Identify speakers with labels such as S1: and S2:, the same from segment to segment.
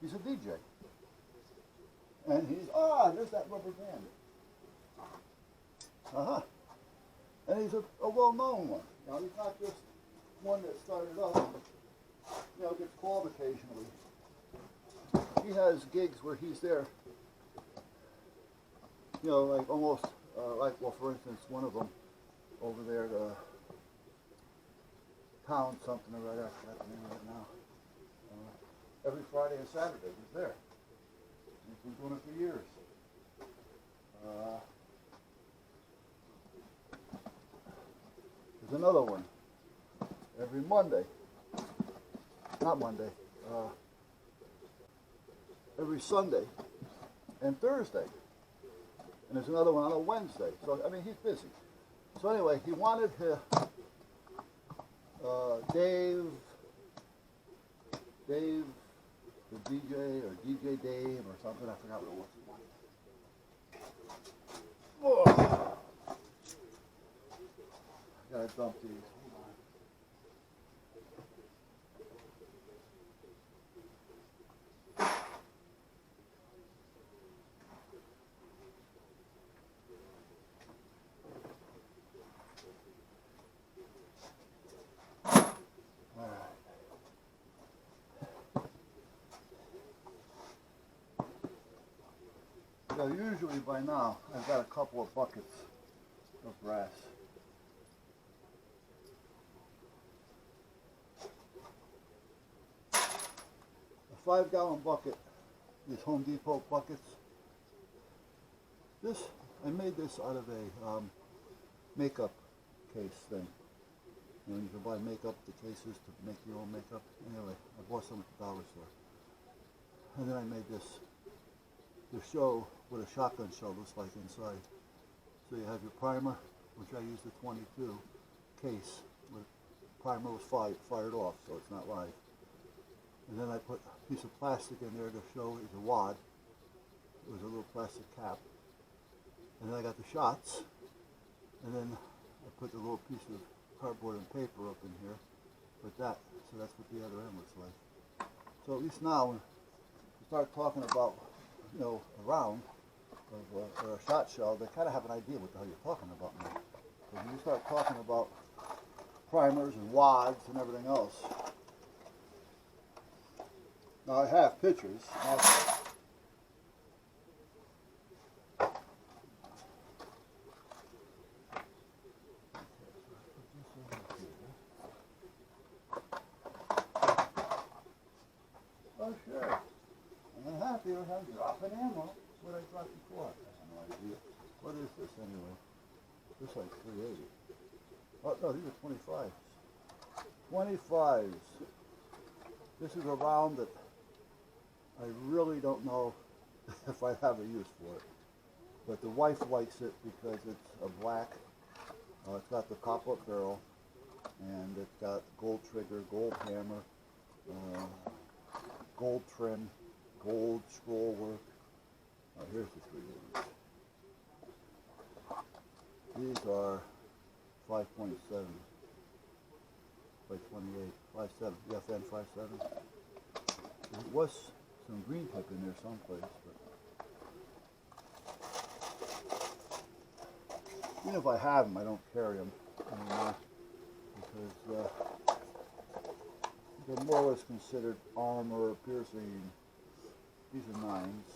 S1: He's a DJ. And there's that rubber band. And he's a well-known one. Now, he's not just one that started up, gets called occasionally. He has gigs where he's there, like almost, for instance, one of them over there, the town something or other, I forgot the name of it now. Every Friday and Saturday he's there. He's been doing it for years. There's another one. Every Monday. Not Monday. Every Sunday and Thursday. And there's another one on a Wednesday. So, I mean, he's busy. So anyway, he wanted Dave, the DJ, or DJ Dave, or something. I forgot what it was. Oh. I gotta dump these. Now, usually by now, I've got a couple of buckets of brass. A 5-gallon bucket, these Home Depot buckets. I made this out of a makeup case thing. You can buy makeup, the cases to make your own makeup. Anyway, I bought some at the dollar store. And then I made this to show what a shotgun shell looks like inside. So you have your primer, which I used the 22 case. The primer was fired off, so it's not live. And then I put a piece of plastic in there to show it's a wad. It was a little plastic cap. And then I got the shots. And then I put the little piece of cardboard and paper up in here with that. So that's what the other end looks like. So at least now, when you start talking about a round or a shot shell, they kind of have an idea what the hell you're talking about now. So when you start talking about primers and wads and everything else. Now I have pictures. Oh sure. I'm happy with how dropping ammo. What I dropped before. I have no idea. What is this anyway? This is like 380. Oh no, these are 25s. 25s. This is a round that I really don't know if I have a use for it. But the wife likes it because it's a black. It's got the pop-up barrel, and it's got gold trigger, gold hammer, gold trim, gold scroll work. Here's the 380s. These are 5.7 by 28, 5.7, the FN 5.7. There was some green tip in there someplace, but even if I have them, I don't carry them anymore because they're more or less considered armor or piercing. These are 9s.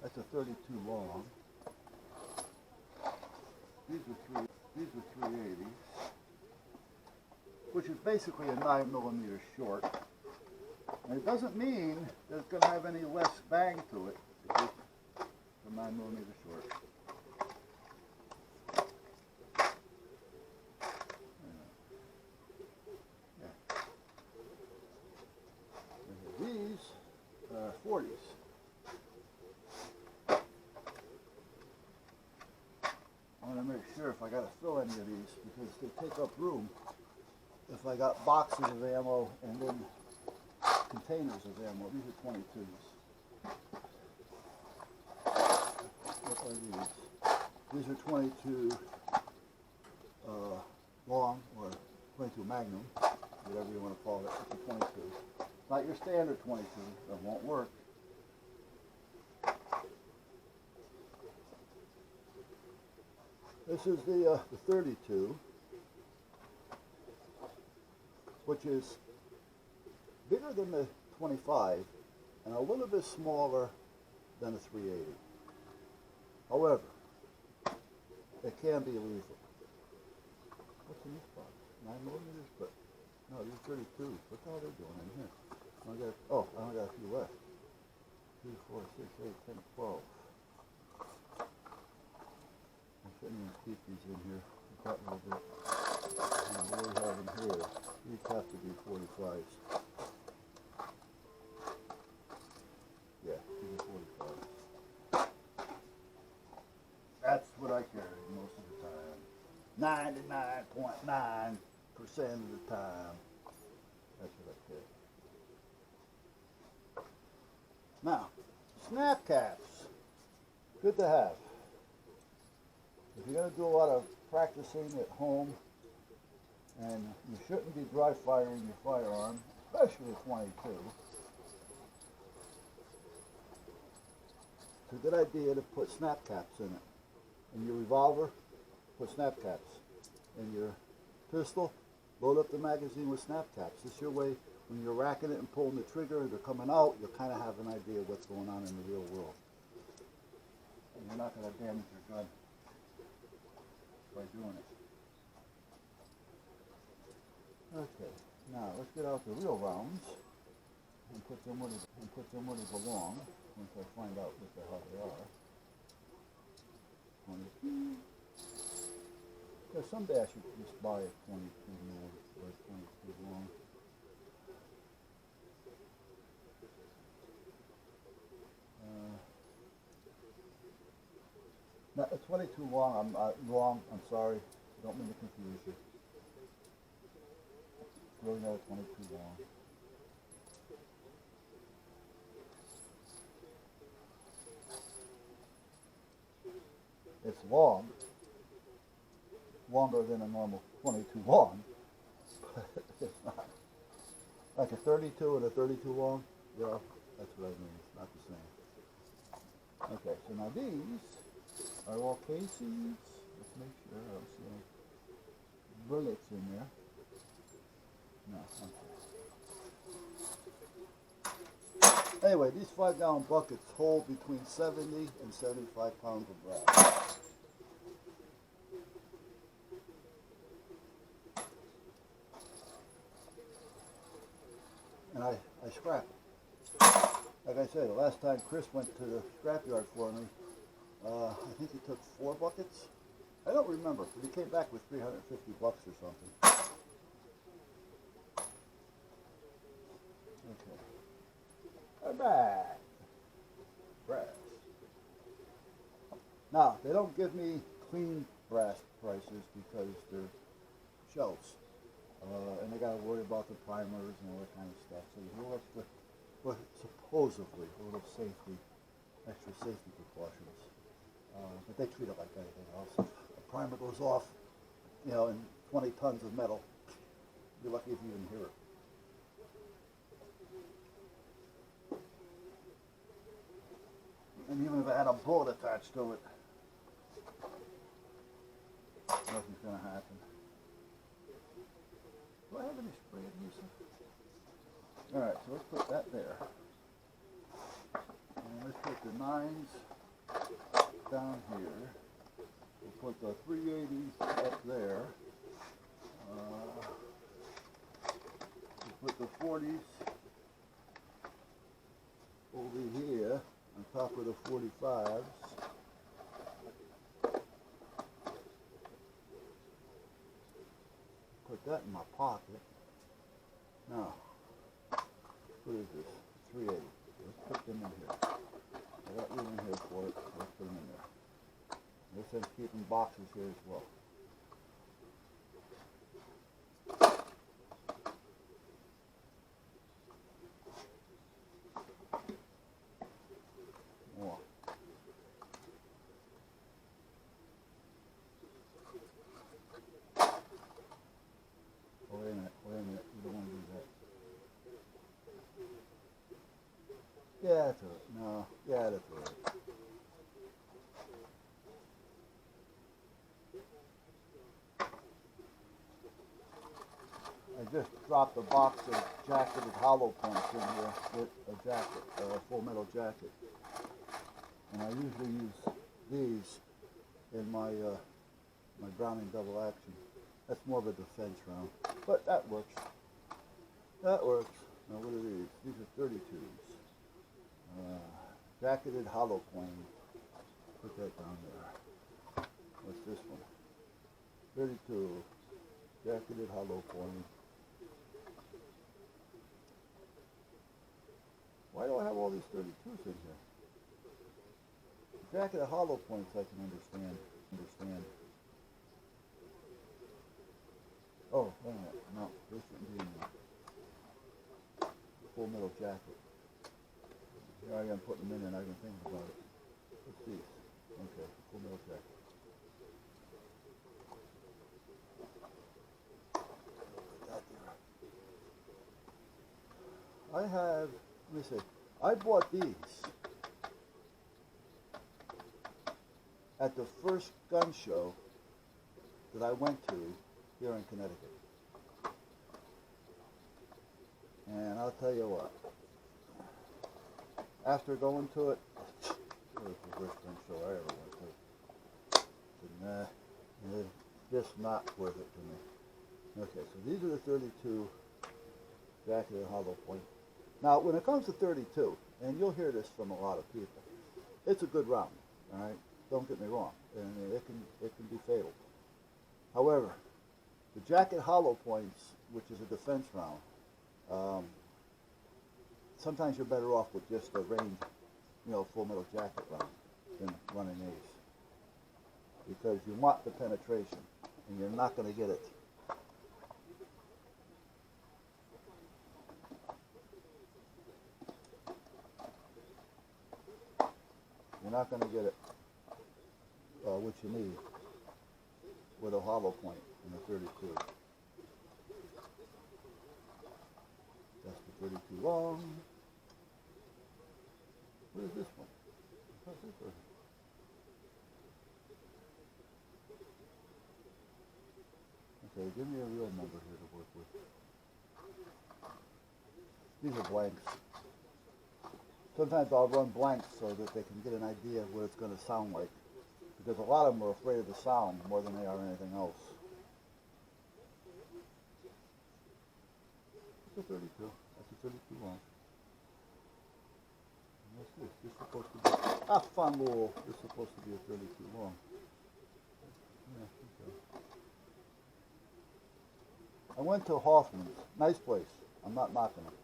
S1: That's a 32 long. These are 380s, which is basically a 9mm short. And it doesn't mean that it's going to have any less bang to it. It's just a 9mm short. These are 40s. I want to make sure if I got to fill any of these because they take up room. If I got boxes of ammo and then containers of ammo, these are 22s. What are these? These are 22 long or 22 Magnum, whatever you want to call it. It's a 22. Not your standard 22. That won't work. This is the 32, which is bigger than the 25 and a little bit smaller than the 380. However, it can be lethal. What's in this box? 9 millimeters? But no, these 32. What the hell are they doing in here? I only got a few left. 3, 4, 6, 8, 10, 12. I shouldn't even keep these in here. Got a little bit. And what we have in here, these have to be 45s. Yeah, these are 45s. That's what I carry most of the time. 99.9% of the time. That's what I carry. Now, snap caps. Good to have. If you're going to do a lot of practicing at home, and you shouldn't be dry firing your firearm, especially a 22, it's a good idea to put snap caps in it. In your revolver, put snap caps. In your pistol, load up the magazine with snap caps. This your way, when you're racking it and pulling the trigger and they're coming out, you'll kind of have an idea of what's going on in the real world. And you're not going to damage your gun by doing it. Okay, now let's get out the real rounds and put them where they belong. Once I find out what the hell they are. 22. Because someday I should just buy a 22 mil or 22 long. Not a 22 long. I'm sorry. Don't mean to confuse you. It's really not a 22 long. It's long, longer than a normal 22 long, but it's not. Like a 32 and a 32 long, yeah, that's what I mean, it's not the same. Okay, so now these are all casings. Let's make sure I don't see any bullets in there. No, okay. Anyway, these 5-gallon buckets hold between 70 and 75 pounds of brass. And I scrap it. Like I said, the last time Chris went to the scrapyard for me, I think he took 4 buckets. I don't remember, but he came back with 350 bucks or something. Okay. All right. Brass. Now, they don't give me clean brass prices because they're shells. And they got to worry about the primers and all that kind of stuff. So you have to, well, supposedly, a little safety, extra safety precautions. But they treat it like anything else. If a primer goes off, you know, in 20 tons of metal, you're lucky if you even hear it. And even if it had a bullet attached to it, nothing's going to happen. Do I have any spray adhesive? Alright, so let's put that there. And let's put the 9s down here. We'll put the 380s up there. We'll put the 40s over here on top of the 45s. Put that in my pocket. Now, what is this? 380. Let's put them in here. I got room in here for it. Let's put them in there. This is keeping boxes here as well. More. just dropped a box of jacketed hollow points in here with a jacket, a full metal jacket. And I usually use these in my my Browning double action. That's more of a defense round, but that works. That works. Now what are these? These are 32s. Jacketed hollow point. Put that down there. What's this one? 32. Jacketed hollow point. Why do I have all these 32s in here? Jacketed hollow points I can understand. Oh, wait a minute. No, this shouldn't be in there. Full metal jacket. Here I am putting them in and I can think about it. What's these? Okay, full metal jacket. I have, let me see, I bought these at the first gun show that I went to here in Connecticut. And I'll tell you what, after going to it, it was the first gun show I ever went to. And, it's just not worth it to me. Okay, so these are the 32 jacketed hollow point. Now, when it comes to 32, and you'll hear this from a lot of people, it's a good round, all right? Don't get me wrong, and it can be fatal. However, the jacket hollow points, which is a defense round, sometimes you're better off with just a range, full metal jacket round than running these, because you want the penetration, and you're not going to get it. You're not going to get it, what you need, with a hollow point in the 32. That's the 32 long. What is this one? What's this one? Okay, give me a real number here to work with. These are blanks. Sometimes I'll run blanks so that they can get an idea of what it's going to sound like. Because a lot of them are afraid of the sound more than they are anything else. That's a 32. That's a 32 long. And what's this? This is supposed to be fun little. This is supposed to be a 32 long. Yeah, okay. I went to Hoffman's. Nice place. I'm not knocking it.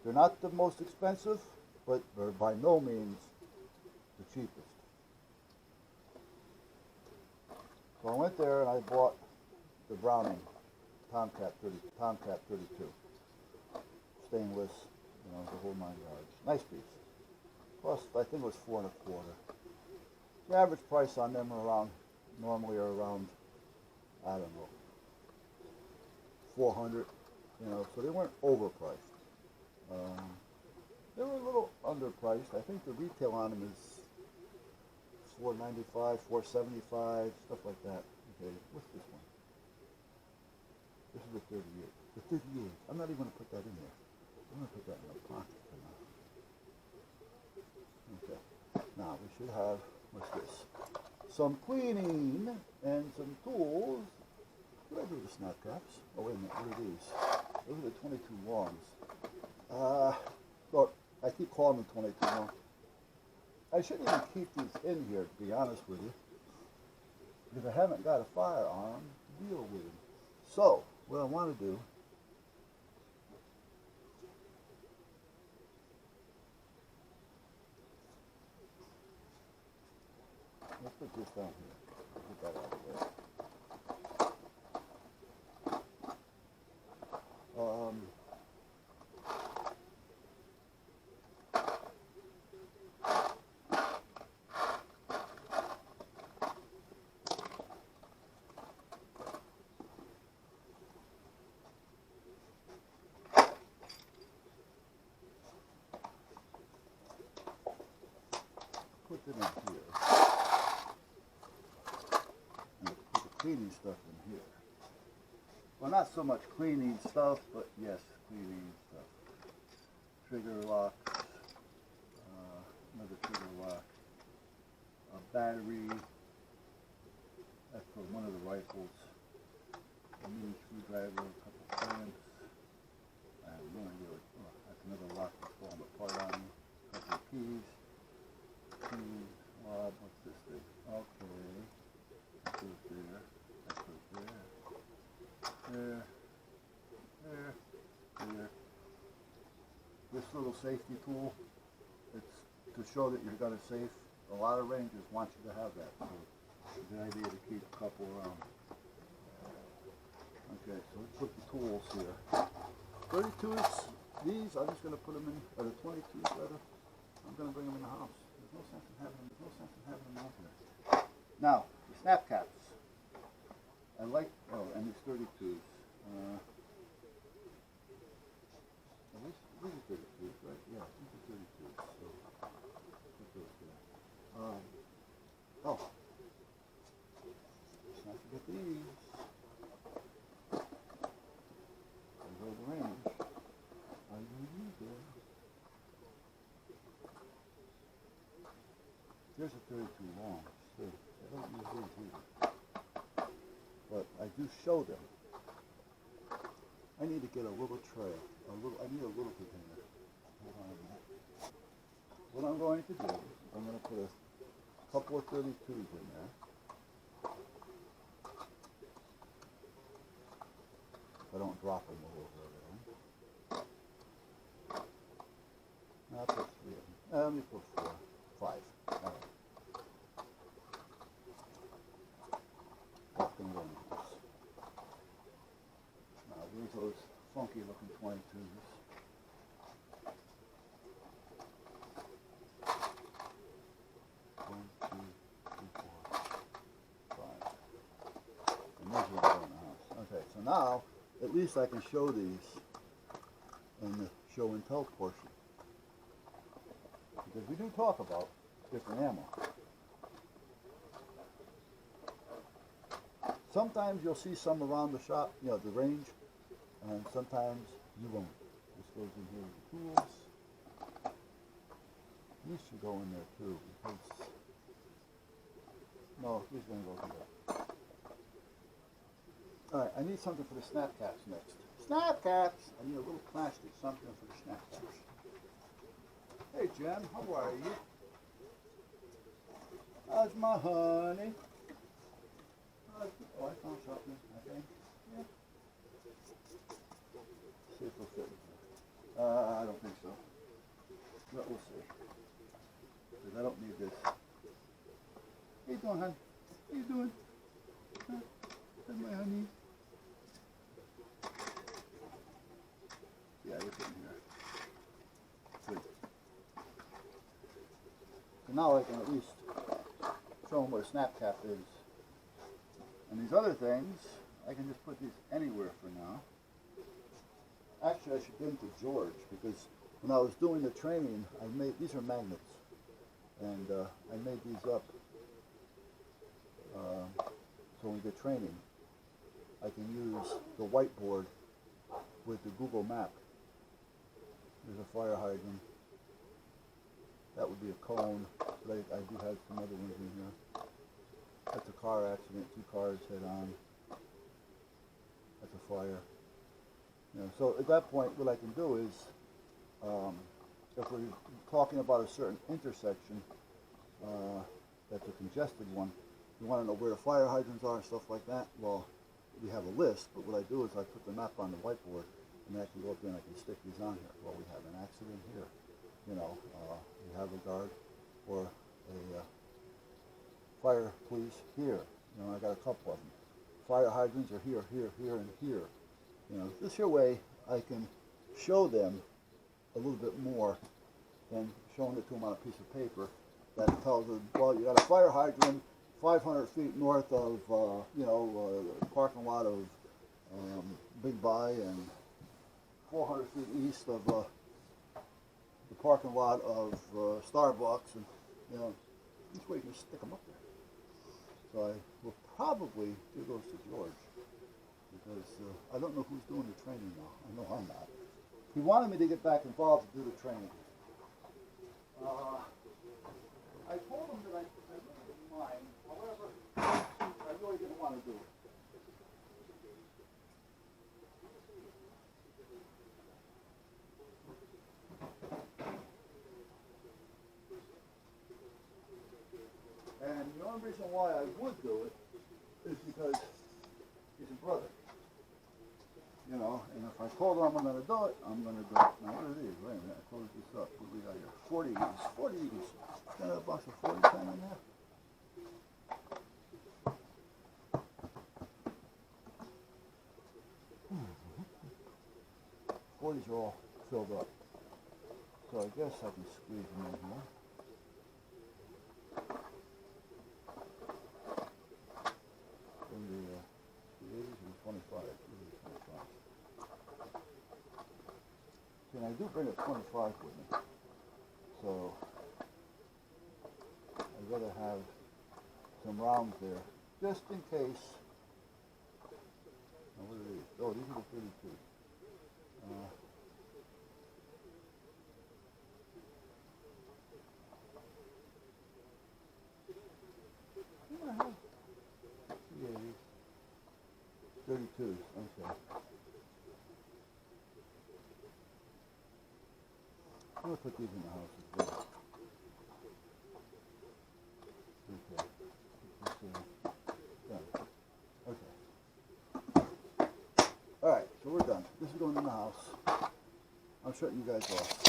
S1: They're not the most expensive, but they're by no means the cheapest. So I went there and I bought the Browning Tomcat 32. Stainless, the whole 9 yards. Nice piece. Cost, I think it was $4 1/4. The average price on them normally are around, I don't know, 400. So they weren't overpriced. They were a little underpriced. I think the retail on them is $4.95, $4.75, stuff like that. Okay, what's this one? This is the 38. The 38. I'm not even going to put that in there. I'm going to put that in the pocket for now. Okay. Now we should have, what's this? Some cleaning and some tools. What did I do with the snap caps? Oh, wait a minute. What are these? Those are the 22 longs. Look, I keep calling them 22 long. I shouldn't even keep these in here, to be honest with you, because I haven't got a firearm to deal with them. So, what I want to do, let's put this down here. Get that out of the way. Put it in here. cleaning stuff in here. Well, not so much cleaning stuff, but yes, cleaning stuff. Trigger locks, another trigger lock, a battery, that's for one of the rifles, a mini screwdriver, a couple clamps, and that's another lock that's falling apart on me, a couple of keys, what's this thing? Okay, that goes there, that goes there, there. This little safety tool, it's to show that you're going to safe. A lot of rangers want you to have that, so it's a good idea to keep a couple around. Okay, so let's put the tools here. 32s, these, I'm just going to put them in, or the 22s rather, I'm going to bring them in the house. There's no sense in having them out here. Now, the snap caps. I like, and these 32s. These are 32s, right? Yeah, these are 32s. So, put those there. Let's not forget these. Those are the range. I will use them. There's a 32 long, so I don't use these either. But I do show them. I need to get a little tray. I need a little container. Hold on a minute. What I'm going to do is I'm going to put a couple of 32s in there. If I don't drop them all over there. I'll put 3 of them. Let me put 4, 5. All right. That's going to go in this. Now there's those funky looking 22s. One, two, three, 4, 5. And those are going in the house. Okay, so now at least I can show these in the show and tell portion. Because we do talk about different ammo. Sometimes you'll see some around the shop, the range, and sometimes you won't. This goes in here with the tools. These should go in there too, because, no, these are going to go here. Alright, I need something for the snap caps next. Snap caps! I need a little plastic something for the snap caps. Hey Jen, how are you? How's my honey? Oh, I found something, I think. Yeah. See if it'll fit in here. I don't think so. But we'll see. Because I don't need this. How you doing, hon? How you doing? Huh? That's my honey. Yeah, it's in here. Good. So now I can at least show them what a snap cap is. And these other things, I can just put these anywhere for now. Actually, I should give them to George, because when I was doing the training, these are magnets. And I made these up so when we get training, I can use the whiteboard with the Google map. There's a fire hydrant. That would be a cone, but I do have some other ones in here. That's a car accident, 2 cars head on. That's a fire. So at that point, what I can do is, if we're talking about a certain intersection, that's a congested one, you want to know where the fire hydrants are and stuff like that, well, we have a list, but what I do is I put the map on the whiteboard, and I can go up there and I can stick these on here. Well, we have an accident here. We have a guard or a fire police here. I got a couple of them. Fire hydrants are here, here, here, and here. This here way I can show them a little bit more than showing it to them on a piece of paper that tells them, well, you got a fire hydrant 500 feet north of, the parking lot of Big Buy and 400 feet east of the parking lot of Starbucks, and this way you can stick them up there. So will probably give those to George, because I don't know who's doing the training now. I know I'm not. He wanted me to get back involved to do the training. I told him that I really didn't mind. However, I really didn't want to do it. And the only reason why I would do it is because he's a brother. You know, and if I told him I'm going to do it, I'm going to do it. Now, what are these? Wait a minute, I closed this up. What do we got here? 40 E's. 40 E's. Got a box of 40 pen in there? Forties are all filled up. So I guess I can squeeze them in here. The 80s and 25. And I do bring a 25 with me, so I'd rather have some rounds there, just in case. Now, what are these? Oh, these are the 32s. I have the 80s. 32s, okay. I'm going to put these in the house as well. Okay. Okay. Alright, so we're done. This is going in the house. I'm shutting you guys off.